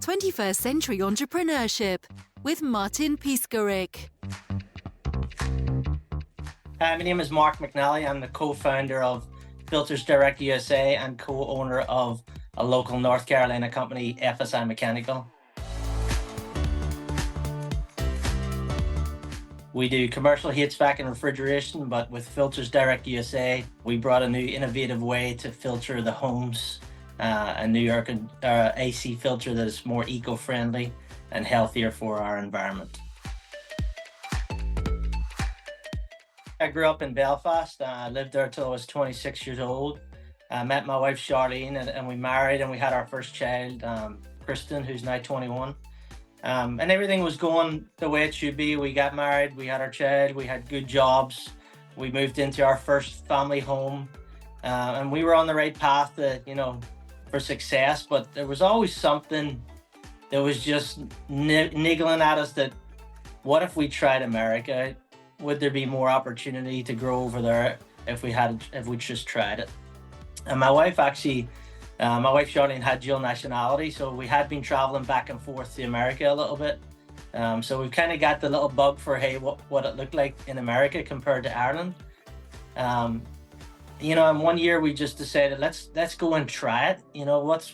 21st Century Entrepreneurship with Martin Piskarik. Hi, my name is Mark McNally. I'm the co-founder of Filters Direct USA and co-owner of a local North Carolina company, FSI Mechanical. We do commercial HVAC and refrigeration, but with Filters Direct USA, we brought a new innovative way to filter the homes, a New York AC filter that is more eco-friendly and healthier for our environment. I grew up in Belfast. I lived there till I was 26 years old. I met my wife Charlene and we married and we had our first child, Kristen, who's now 21. And everything was going the way it should be. We got married, we had our child, we had good jobs. We moved into our first family home, and we were on the right path to, for success. But there was always something that was just niggling at us that, what if we tried America? Would there be more opportunity to grow over there if we just tried it? And my wife Charlene had dual nationality, so we had been traveling back and forth to America a little bit. So we've kind of got the little bug for, hey, what it looked like in America compared to Ireland. And 1 year we just decided, let's go and try it.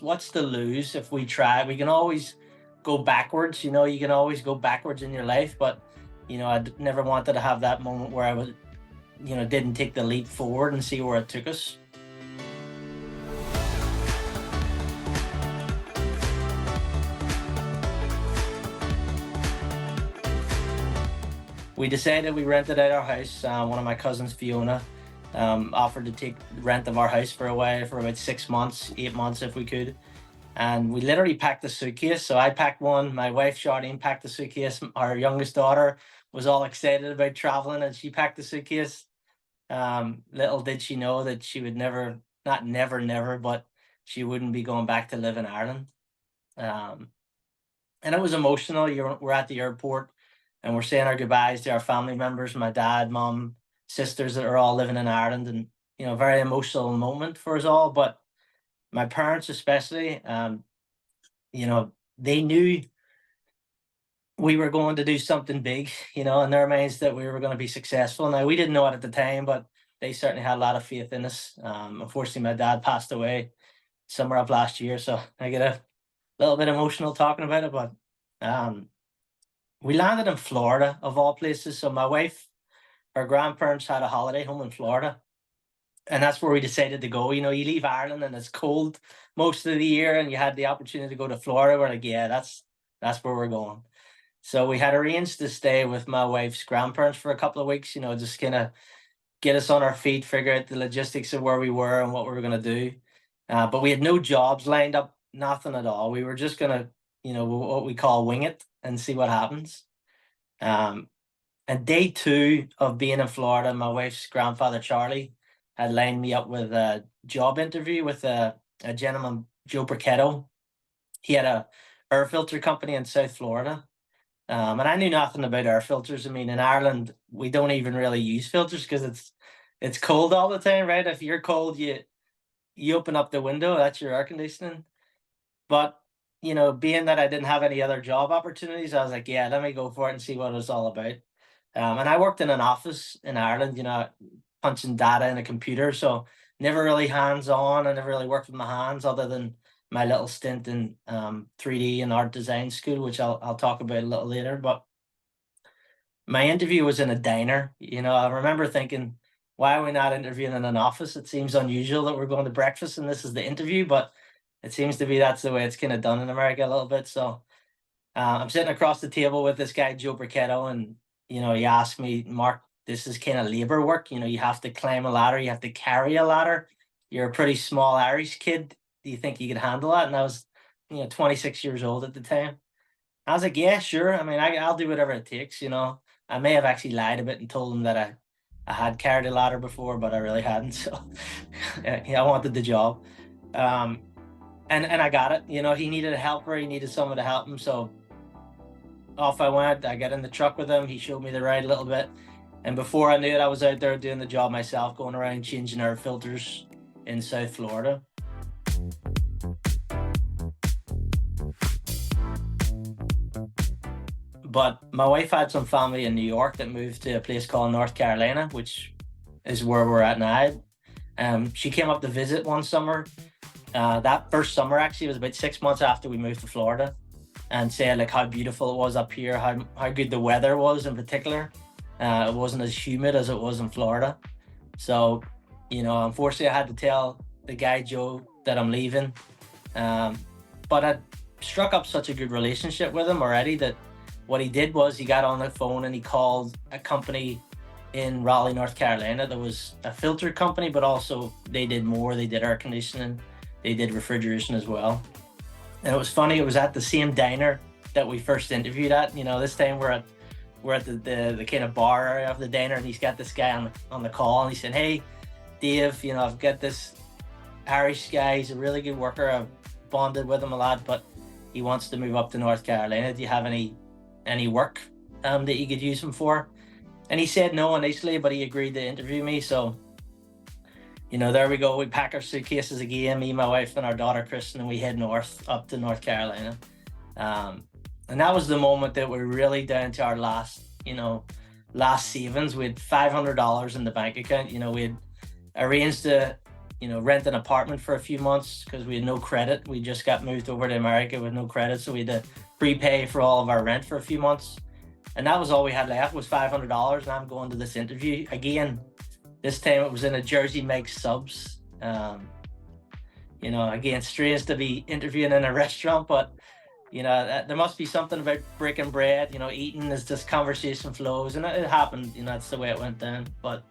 What's to lose if we try? We can always go backwards. You can always go backwards in your life, but I never wanted to have that moment where I was, didn't take the leap forward and see where it took us. We decided we rented out our house. One of my cousins, Fiona, offered to take rent of our house for a while, for about 6 months, 8 months if we could. And we literally packed a suitcase. So I packed one, my wife Charlene packed the suitcase. Our youngest daughter was all excited about traveling and she packed the suitcase. Little did she know that she would never, but she wouldn't be going back to live in Ireland. And it was emotional. We're at the airport and we're saying our goodbyes to our family members, my dad, mom, sisters that are all living in Ireland, and very emotional moment for us all. But my parents especially, they knew we were going to do something big, in their minds, that we were going to be successful. Now, we didn't know it at the time, but they certainly had a lot of faith in us. Unfortunately, my dad passed away summer of last year, so I get a little bit emotional talking about it. But we landed in Florida, of all places. So my wife, her grandparents had a holiday home in Florida. And that's where we decided to go. You leave Ireland and it's cold most of the year, and you had the opportunity to go to Florida. We're like, yeah, that's where we're going. So we had arranged to stay with my wife's grandparents for a couple of weeks, just kind of get us on our feet, figure out the logistics of where we were and what we were going to do. But we had no jobs lined up, nothing at all. We were just going to, what we call wing it and see what happens. And day 2 of being in Florida, my wife's grandfather, Charlie, had lined me up with a job interview with a gentleman, Joe Bricketto. He had a air filter company in South Florida. And I knew nothing about air filters. I mean, in Ireland, we don't even really use filters because it's cold all the time, right? If you're cold, you open up the window, that's your air conditioning. But, being that I didn't have any other job opportunities, I was like, yeah, let me go for it and see what it's all about. And I worked in an office in Ireland, punching data in a computer. So never really hands-on. I never really worked with my hands other than my little stint in 3D and art design school, which I'll talk about a little later. But my interview was in a diner. I remember thinking, why are we not interviewing in an office? It seems unusual that we're going to breakfast and this is the interview, but it seems to be that's the way it's kind of done in America a little bit. So I'm sitting across the table with this guy, Joe Bricketto, and he asked me, Mark, this is kind of labor work. You have to climb a ladder, you have to carry a ladder. You're a pretty small Irish kid. Do you think you could handle that? And I was, 26 years old at the time. I was like, yeah, sure. I mean, I'll do whatever it takes. I may have actually lied a bit and told him that I had carried a ladder before, but I really hadn't. So I wanted the job. And I got it. He needed a helper. He needed someone to help him. So off I went. I got in the truck with him. He showed me the ride a little bit. And before I knew it, I was out there doing the job myself, going around changing air filters in South Florida. But my wife had some family in New York that moved to a place called North Carolina, which is where we're at now. She came up to visit one summer. That first summer actually was about 6 months after we moved to Florida, and said like how beautiful it was up here, how good the weather was in particular. It wasn't as humid as it was in Florida. So, unfortunately I had to tell the guy Joe that I'm leaving. But I struck up such a good relationship with him already that what he did was he got on the phone and he called a company in Raleigh, North Carolina. There was a filter company, but also they did more. They did air conditioning, they did refrigeration as well. And it was funny, it was at the same diner that we first interviewed at. This time we're at the kind of bar area of the diner, and he's got this guy on the call, and he said, "Hey, Dave, I've got this Irish guy. He's a really good worker. I've bonded with him a lot, but he wants to move up to North Carolina. Do you have any work that you could use him for?" And he said no initially, but he agreed to interview me. So, there we go. We pack our suitcases again, me, my wife, and our daughter Kristen, and we head north up to North Carolina. And that was the moment that we're really down to our last savings. We had $500 in the bank account. We had arranged to, rent an apartment for a few months because we had no credit. We just got moved over to America with no credit, so we had to prepay for all of our rent for a few months. And that was all we had left, was $500. And I'm going to this interview again. This time it was in a Jersey Mike's Subs. Again, strange to be interviewing in a restaurant, but there must be something about breaking bread, eating as this conversation flows, and it happened. That's the way it went down. But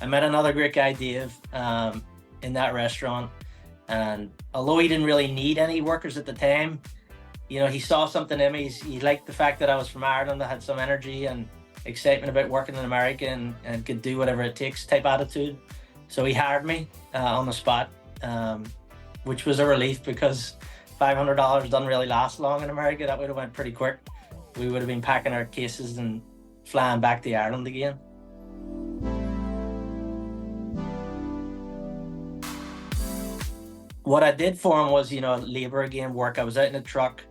I met another great guy, Dave, in that restaurant. And although he didn't really need any workers at the time, he saw something in me. He liked the fact that I was from Ireland. I had some energy and excitement about working in America and could do whatever it takes type attitude. So he hired me on the spot, which was a relief because $500 doesn't really last long in America. That would have went pretty quick. We would have been packing our cases and flying back to Ireland again. What I did for him was, labor again, work. I was out in a truck,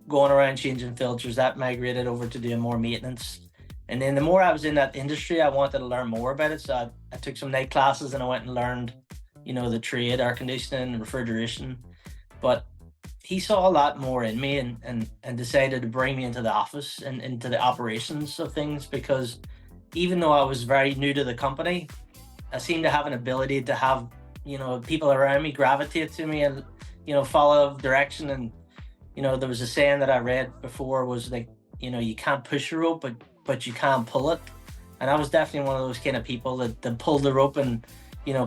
going around changing filters. That migrated over to doing more maintenance. And then the more I was in that industry, I wanted to learn more about it. So I took some night classes and I went and learned, the trade, air conditioning and refrigeration. But he saw a lot more in me and decided to bring me into the office and into the operations of things, because even though I was very new to the company, I seemed to have an ability to have, people around me gravitate to me and, follow direction. And, there was a saying that I read before was like, you can't push a rope, but you can't pull it. And I was definitely one of those kind of people that pulled the rope and,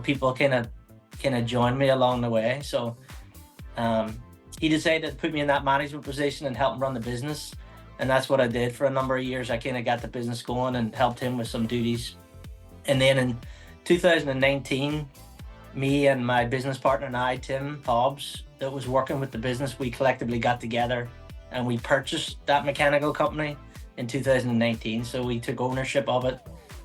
people kind of joined me along the way. So he decided to put me in that management position and help him run the business. And that's what I did for a number of years. I kind of got the business going and helped him with some duties. And then in 2019, me and my business partner and I, Tim Hobbs, that was working with the business, we collectively got together and we purchased that mechanical company in 2019. So we took ownership of it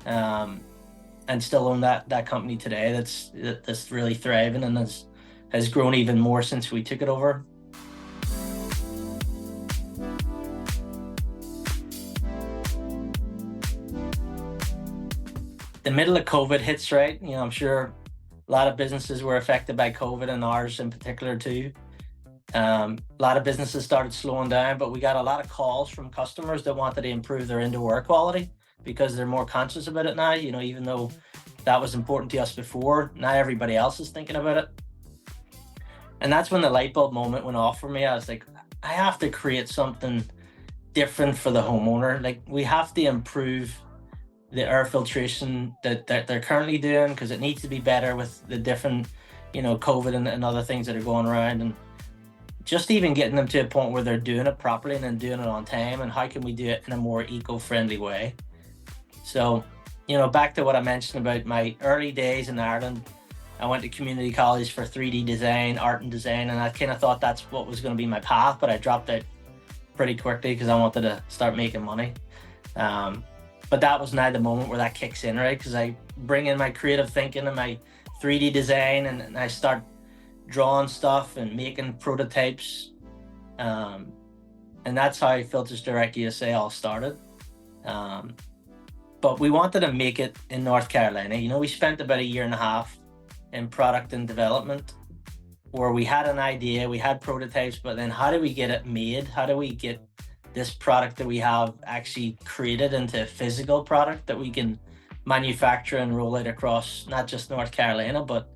and still own that company today. That's really thriving and has grown even more since we took it over. The middle of COVID hits, right? I'm sure a lot of businesses were affected by COVID, and ours in particular too. A lot of businesses started slowing down, but we got a lot of calls from customers that wanted to improve their indoor air quality because they're more conscious about it now. Even though that was important to us before, now everybody else is thinking about it. And that's when the light bulb moment went off for me. I was like, I have to create something different for the homeowner. Like, we have to improve the air filtration that they're currently doing, because it needs to be better with the different, COVID and other things that are going around. And just even getting them to a point where they're doing it properly and then doing it on time, and how can we do it in a more eco-friendly way. So, back to what I mentioned about my early days in Ireland, I went to community college for 3D design, art and design, and I kind of thought that's what was going to be my path, but I dropped out pretty quickly because I wanted to start making money. But that was now the moment where that kicks in, right? Because I bring in my creative thinking and my 3D design, and I start drawing stuff and making prototypes. And And that's how Filters Direct USA all started. But we wanted to make it in North Carolina. You know, we spent about 1.5 years in product and development, where we had an idea, we had prototypes, but then how do we get it made? How do we get this product that we have actually created into a physical product that we can manufacture and roll out across not just North Carolina, but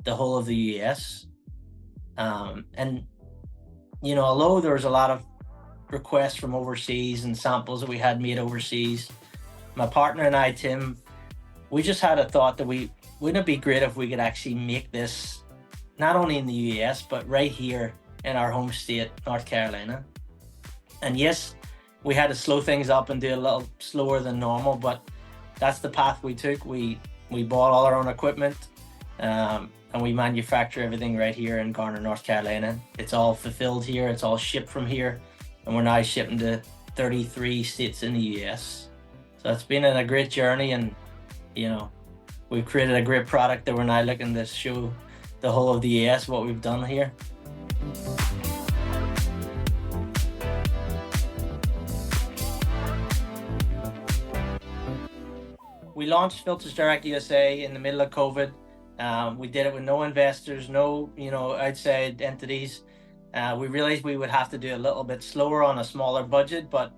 the whole of the US? And, you know, although there was a lot of requests from overseas and samples that we had made overseas, my partner and I, Tim, we just had a thought that wouldn't it be great if we could actually make this not only in the US, but right here in our home state, North Carolina. And yes, we had to slow things up and do a little slower than normal, but that's the path we took. We bought all our own equipment, and we manufacture everything right here in Garner, North Carolina. It's all fulfilled here, it's all shipped from here, and we're now shipping to 33 states in the US. So it's been a great journey, and you know, we've created a great product that we're now looking to show the whole of the US what we've done here. We launched Filters Direct USA in the middle of COVID. We did it with no investors, no, you know, outside entities. We realized we would have to do a little bit slower on a smaller budget, but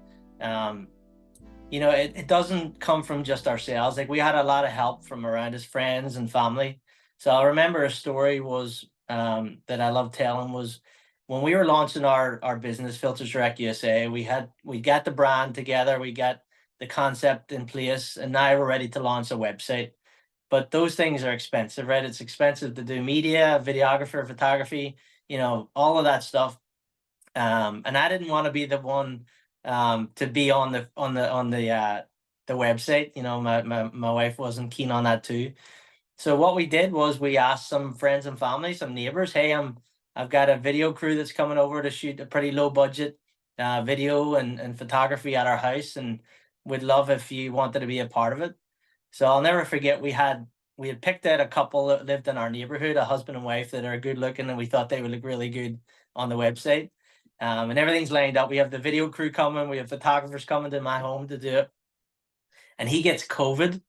you know, it doesn't come from just ourselves. Like, we had a lot of help from around us, friends and family. So I remember a story was that I love telling was when we were launching our business, Filters Direct USA. We got the brand together, we got the concept in place, and now we're ready to launch a website. But those things are expensive, right? It's expensive to do media, videographer, photography, you know, all of that stuff. And I didn't want to be the one to be on the website. You know, my wife wasn't keen on that too. So what we did was we asked some friends and family, some neighbors, hey, I've got a video crew that's coming over to shoot a pretty low budget video and photography at our house, and we'd love if you wanted to be a part of it. So I'll never forget, we had picked out a couple that lived in our neighborhood, a husband and wife that are good looking, and we thought they would look really good on the website. And everything's lined up. We have the video crew coming, we have photographers coming to my home to do it. And he gets COVID,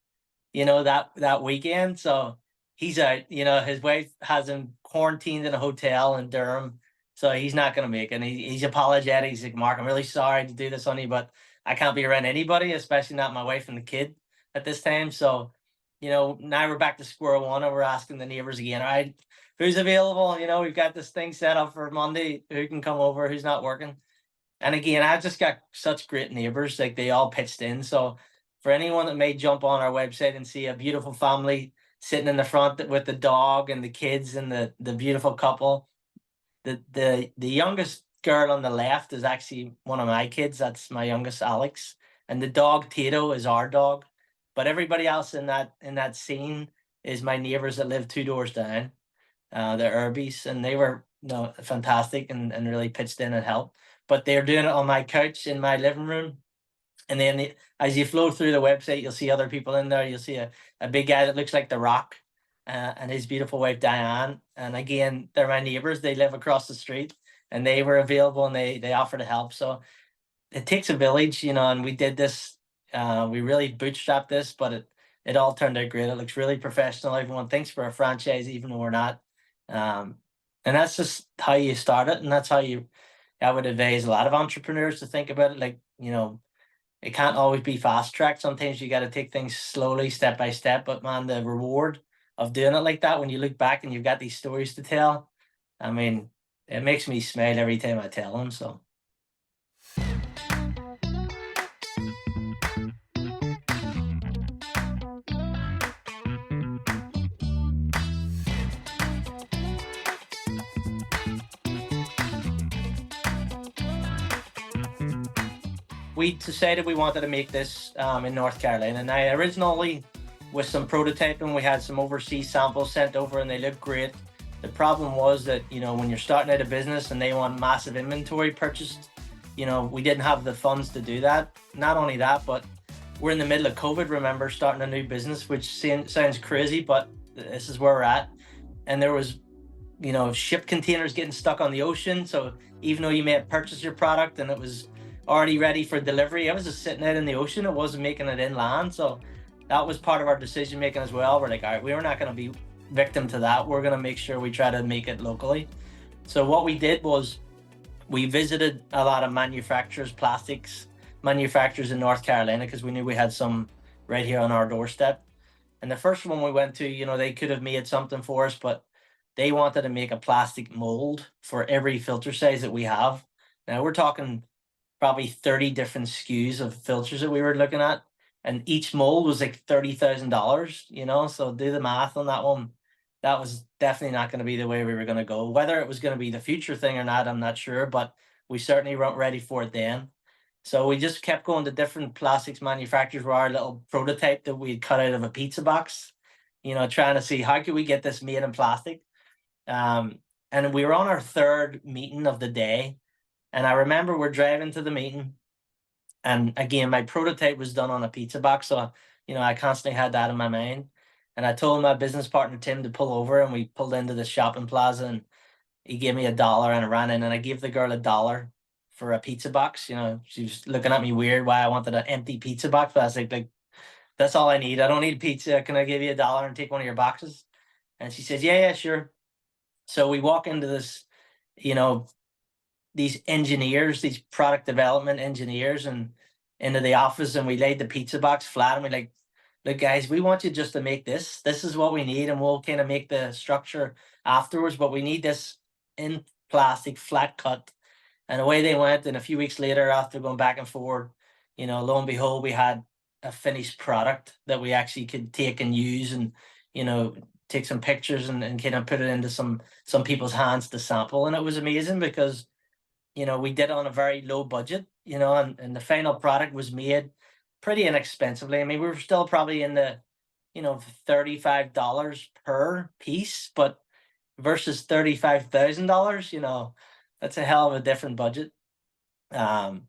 you know, that weekend. So he's out, you know, his wife has him quarantined in a hotel in Durham. So he's not going to make it. And he's apologetic. He's like, Mark, I'm really sorry to do this on you, but I can't be around anybody, especially not my wife and the kid at this time. So, you know, now we're back to square one, and we're asking the neighbors again, all right, who's available? You know, we've got this thing set up for Monday. Who can come over? Who's not working? And again, I've just got such great neighbors. Like, they all pitched in. So for anyone that may jump on our website and see a beautiful family sitting in the front with the dog and the kids and the beautiful couple, the youngest girl on the left is actually one of my kids. That's my youngest, Alex. And the dog, Tato, is our dog. But everybody else in that scene is my neighbors that live 2 doors down, the Irbies, and they were, you know, fantastic and really pitched in and helped. But they're doing it on my couch in my living room. And then as you flow through the website, you'll see other people in there. You'll see a big guy that looks like The Rock, and his beautiful wife, Diane. And again, they're my neighbors. They live across the street, and they were available, and they offered to help. So it takes a village, you know, and we did this. We really bootstrapped this, but it all turned out great. It looks really professional. Everyone thinks we're a franchise, even though we're not. And that's just how you start it. And that's how I would advise a lot of entrepreneurs to think about it. Like, you know, it can't always be fast tracked. Sometimes you got to take things slowly, step by step. But man, the reward of doing it like that, when you look back and you've got these stories to tell, I mean, it makes me smile every time I tell them. So. We decided we wanted to make this in North Carolina. Now, originally, with some prototyping, we had some overseas samples sent over, and they looked great. The problem was that, you know, when you're starting out a business and they want massive inventory purchased, you know, we didn't have the funds to do that. Not only that, but we're in the middle of COVID, remember, starting a new business, which sounds crazy, but this is where we're at. And there was, ship containers getting stuck on the ocean. So even though you may have purchased your product and it was already ready for delivery, it was just sitting out in the ocean. It wasn't making it inland. So that was part of our decision making as well. We're like, all right, we're not going to be victim to that. We're going to make sure we try to make it locally. So what we did was we visited a lot of plastics manufacturers in North Carolina, because we knew we had some right here on our doorstep. And the first one we went to, they could have made something for us, but they wanted to make a plastic mold for every filter size that we have. Now we're talking probably 30 different SKUs of filters that we were looking at, and each mold was like $30,000, so do the math on that one. That was definitely not going to be the way we were going to go. Whether it was going to be the future thing or not, I'm not sure, but we certainly weren't ready for it then. So we just kept going to different plastics manufacturers with our little prototype that we'd cut out of a pizza box, trying to see how could we get this made in plastic. And we were on our third meeting of the day. And I remember we're driving to the meeting. And again, my prototype was done on a pizza box. So, I constantly had that in my mind. And I told my business partner, Tim, to pull over, and we pulled into the shopping plaza, and he gave me $1 and I ran in, and I gave the girl $1 for a pizza box. She was looking at me weird why I wanted an empty pizza box. But I was like, that's all I need. I don't need pizza. Can I give you $1 and take one of your boxes? And she says, yeah, sure. So we walk into this, these engineers, these product development engineers, and into the office, and we laid the pizza box flat, and we're like, look, guys, we want you just to make this. This is what we need, and we'll kind of make the structure afterwards, but we need this in plastic, flat cut. And away they went. And a few weeks later, after going back and forth, lo and behold, we had a finished product that we actually could take and use, and, take some pictures and kind of put it into some people's hands to sample. And it was amazing because, we did it on a very low budget, and the final product was made pretty inexpensively. I mean, we were still probably in the, $35 per piece, but versus $35,000, that's a hell of a different budget. And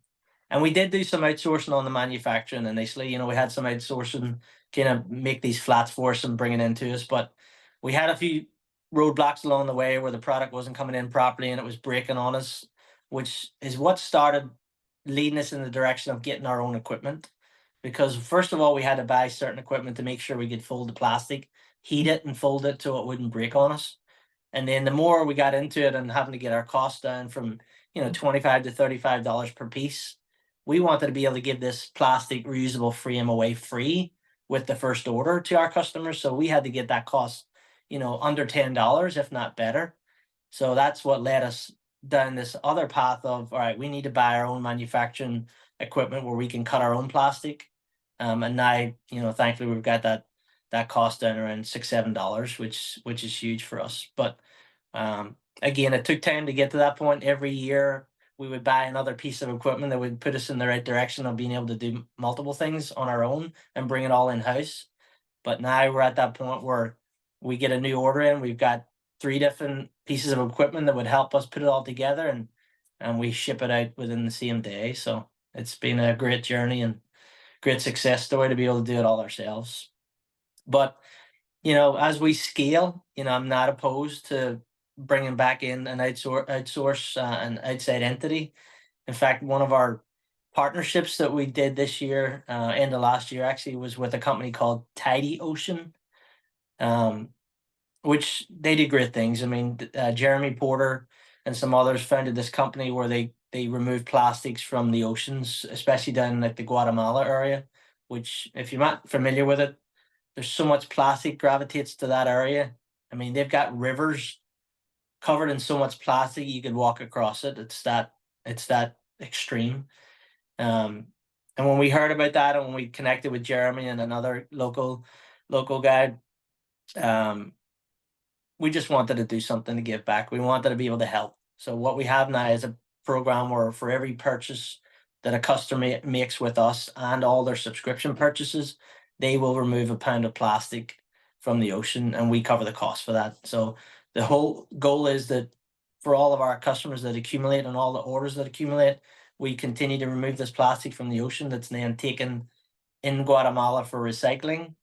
we did do some outsourcing on the manufacturing initially. We had some outsourcing kind of make these flats for us and bring it into us, but we had a few roadblocks along the way where the product wasn't coming in properly and it was breaking on us, which is what started leading us in the direction of getting our own equipment. Because first of all, we had to buy certain equipment to make sure we could fold the plastic, heat it, and fold it so it wouldn't break on us. And then the more we got into it and having to get our costs down from, $25 to $35 per piece, we wanted to be able to give this plastic reusable frame away free with the first order to our customers. So we had to get that cost, under $10, if not better. So that's what led us down this other path of, all right, we need to buy our own manufacturing equipment where we can cut our own plastic. And now, thankfully we've got that cost down around $6-7, which is huge for us. But again, it took time to get to that point. Every year we would buy another piece of equipment that would put us in the right direction of being able to do multiple things on our own and bring it all in-house. But now we're at that point where we get a new order in, we've got 3 different pieces of equipment that would help us put it all together, and we ship it out within the same day. So it's been a great journey and great success story to be able to do it all ourselves. But, as we scale, I'm not opposed to bringing back in an outsource an outside entity. In fact, one of our partnerships that we did this year, end of last year, actually was with a company called Tidy Ocean, which they do great things. I mean, Jeremy Porter and some others founded this company where they remove plastics from the oceans, especially down like the Guatemala area, which if you're not familiar with it, there's so much plastic gravitates to that area. I mean, they've got rivers covered in so much plastic you could walk across it. It's that extreme. And when we heard about that, and when we connected with Jeremy and another local guy, we just wanted to do something to give back. We wanted to be able to help. So what we have now is a program where for every purchase that a customer makes with us and all their subscription purchases, they will remove a pound of plastic from the ocean, and we cover the cost for that. So the whole goal is that for all of our customers that accumulate and all the orders that accumulate, we continue to remove this plastic from the ocean that's then taken in Guatemala for recycling.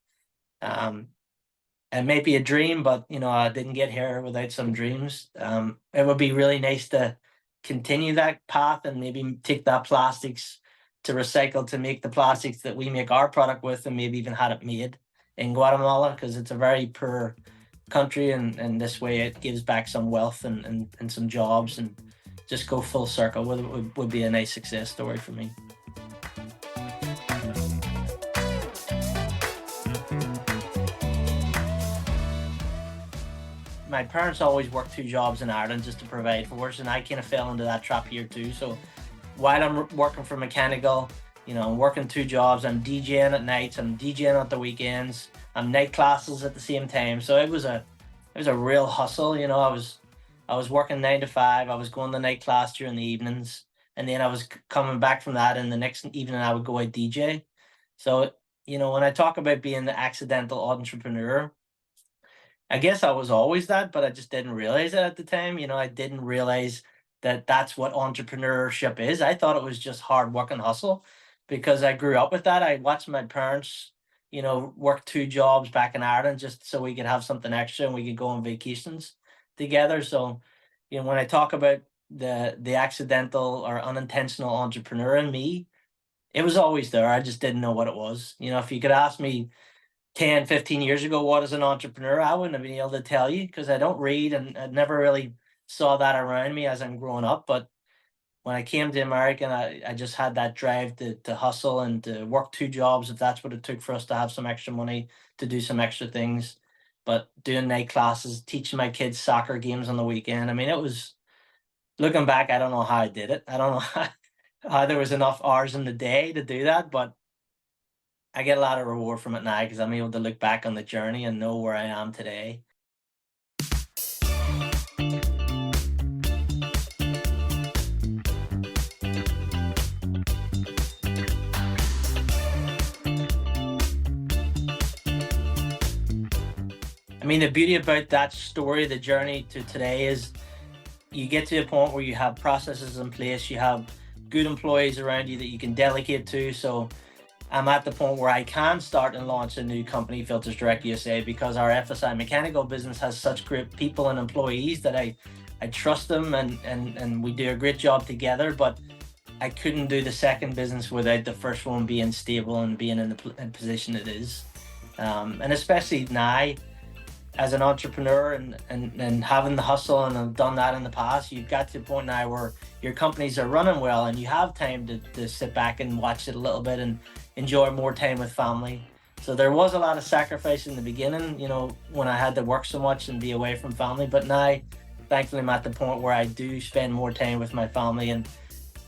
it may be a dream, but I didn't get here without some dreams. It would be really nice to continue that path and maybe take that plastics to recycle to make the plastics that we make our product with, and maybe even had it made in Guatemala, because it's a very poor country, and this way it gives back some wealth and some jobs, and just go full circle would be a nice success story for me. My parents always worked two jobs in Ireland just to provide for us, and I kind of fell into that trap here too. So while I'm working for mechanical, I'm working two jobs. I'm DJing at nights. I'm DJing at the weekends. I'm night classes at the same time. So it was a real hustle. I was working 9 to 5. I was going to night class during the evenings, and then I was coming back from that, and the next evening I would go out DJ. So when I talk about being the accidental entrepreneur, I guess I was always that, but I just didn't realize it at the time. I didn't realize that that's what entrepreneurship is. I thought it was just hard work and hustle, because I grew up with that. I watched my parents, work two jobs back in Ireland just so we could have something extra and we could go on vacations together. So, when I talk about the accidental or unintentional entrepreneur in me, it was always there. I just didn't know what it was. If you could ask me 10, 15 years ago, what is an entrepreneur? I wouldn't have been able to tell you, because I don't read, and I never really saw that around me as I'm growing up. But when I came to America, I just had that drive to hustle and to work two jobs if that's what it took for us to have some extra money to do some extra things. But doing night classes, teaching my kids soccer games on the weekend. I mean, it was, looking back, I don't know how I did it. I don't know how there was enough hours in the day to do that, but I get a lot of reward from it now, because I'm able to look back on the journey and know where I am today. I mean, the beauty about that story, the journey to today, is you get to a point where you have processes in place, you have good employees around you that you can delegate to. So I'm at the point where I can start and launch a new company, Filters Direct USA, because our FSI mechanical business has such great people and employees that I trust them, and we do a great job together. But I couldn't do the second business without the first one being stable and being in the position it is. And especially now, as an entrepreneur, and having the hustle, and I've done that in the past, you've got to a point now where your companies are running well, and you have time to sit back and watch it a little bit and enjoy more time with family. So there was a lot of sacrifice in the beginning, when I had to work so much and be away from family. But now, thankfully, I'm at the point where I do spend more time with my family. And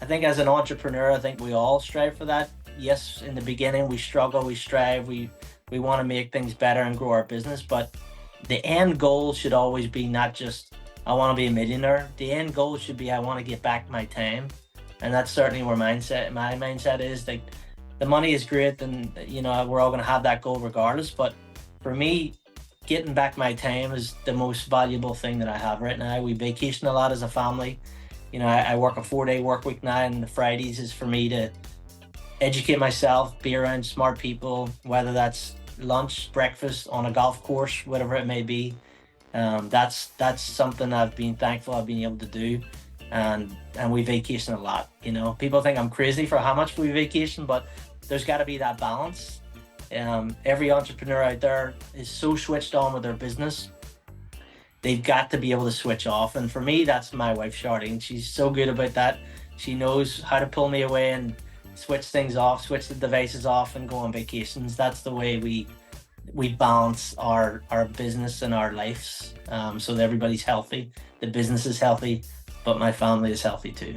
I think as an entrepreneur, I think we all strive for that. Yes, in the beginning, we struggle, we strive, we want to make things better and grow our business. But the end goal should always be not just, I want to be a millionaire. The end goal should be, I want to get back my time. And that's certainly where my mindset is. Like, the money is great, and we're all going to have that goal regardless. But for me, getting back my time is the most valuable thing that I have right now. We vacation a lot as a family. I work a 4-day work week now, and the Fridays is for me to educate myself, be around smart people, whether that's lunch, breakfast, on a golf course, whatever it may be. That's something I've been thankful I've been able to do. And we vacation a lot. People think I'm crazy for how much we vacation, but there's got to be that balance. Every entrepreneur out there is so switched on with their business, they've got to be able to switch off. And for me, that's my wife, Charlene. She's so good about that. She knows how to pull me away and switch things off, switch the devices off, and go on vacations. That's the way we balance our business and our lives, so that everybody's healthy. The business is healthy, but my family is healthy too.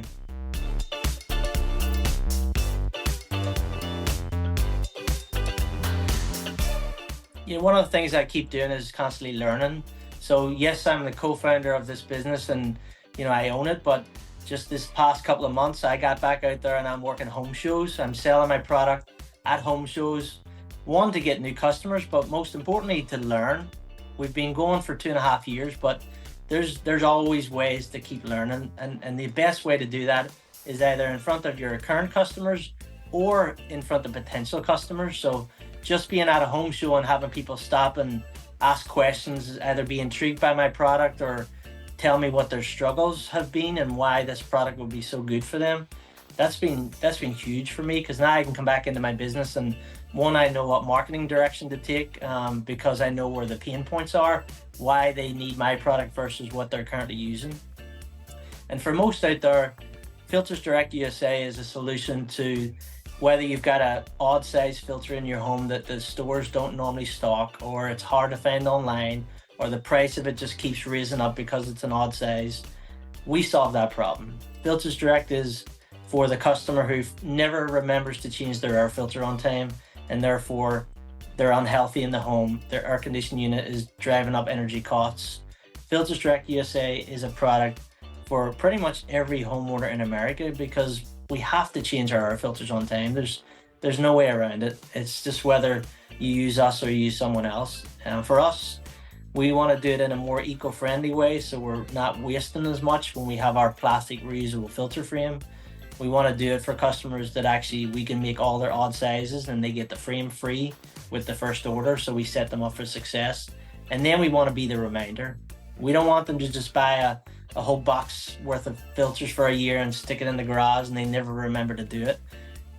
One of the things I keep doing is constantly learning. So yes, I'm the co-founder of this business, and I own it, but just this past couple of months, I got back out there and I'm working home shows. I'm selling my product at home shows, one, to get new customers, but most importantly, to learn. We've been going for 2.5 years, but there's always ways to keep learning. And the best way to do that is either in front of your current customers or in front of potential customers. So just being at a home show and having people stop and ask questions, either be intrigued by my product or tell me what their struggles have been and why this product will be so good for them. That's been huge for me, because now I can come back into my business and one, I know what marketing direction to take, because I know where the pain points are, why they need my product versus what they're currently using. And for most out there, Filters Direct USA is a solution to whether you've got an odd size filter in your home that the stores don't normally stock, or it's hard to find online, or the price of it just keeps raising up because it's an odd size. We solve that problem. Filters Direct is for the customer who never remembers to change their air filter on time, and therefore they're unhealthy in the home. Their air conditioning unit is driving up energy costs. Filters Direct USA is a product for pretty much every homeowner in America, because we have to change our air filters on time. There's no way around it. It's just whether you use us or you use someone else. And for us, we want to do it in a more eco-friendly way, so we're not wasting as much when we have our plastic reusable filter frame. We want to do it for customers that actually we can make all their odd sizes and they get the frame free with the first order, so we set them up for success. And then we want to be the reminder. We don't want them to just buy a whole box worth of filters for a year and stick it in the garage and they never remember to do it.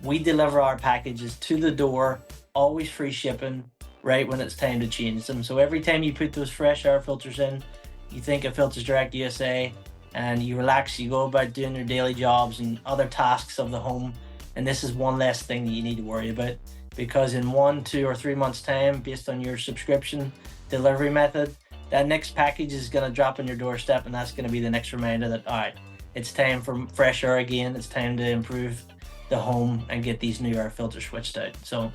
We deliver our packages to the door, always free shipping, right when it's time to change them. So every time you put those fresh air filters in, you think of Filters Direct USA, and you relax, you go about doing your daily jobs and other tasks of the home, and this is one less thing that you need to worry about, because in 1, 2, or 3 months time, based on your subscription delivery method, that next package is going to drop on your doorstep, and that's going to be the next reminder that, all right, it's time for fresh air again. It's time to improve the home and get these new air filters switched out. So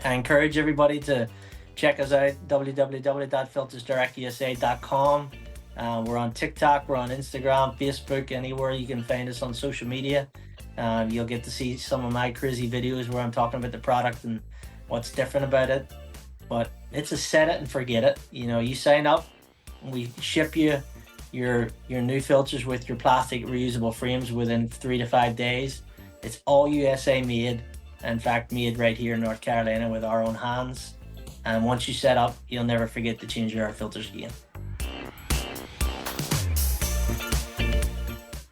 I encourage everybody to check us out, www.filtersdirectusa.com. We're on TikTok, we're on Instagram, Facebook, anywhere you can find us on social media. You'll get to see some of my crazy videos where I'm talking about the product and what's different about it. But it's a set it and forget it. You know, you sign up, we ship you your new filters with your plastic reusable frames within 3 to 5 days. It's all USA made. In fact, made right here in North Carolina with our own hands. And once you set up, you'll never forget to change your air filters again.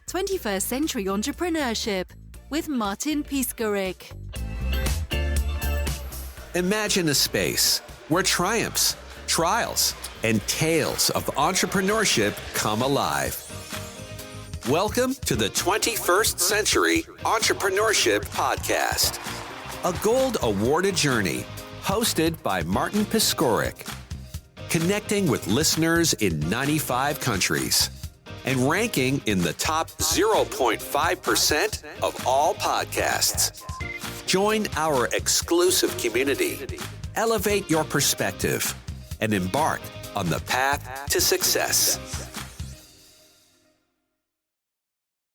21st Century Entrepreneurship with Martin Piskarik. Imagine a space where triumphs, trials, and tales of entrepreneurship come alive. Welcome to the 21st Century Entrepreneurship Podcast, a gold awarded journey hosted by Martin Piskarik, connecting with listeners in 95 countries and ranking in the top 0.5% of all podcasts. Join our exclusive community, elevate your perspective, and embark on the path to success.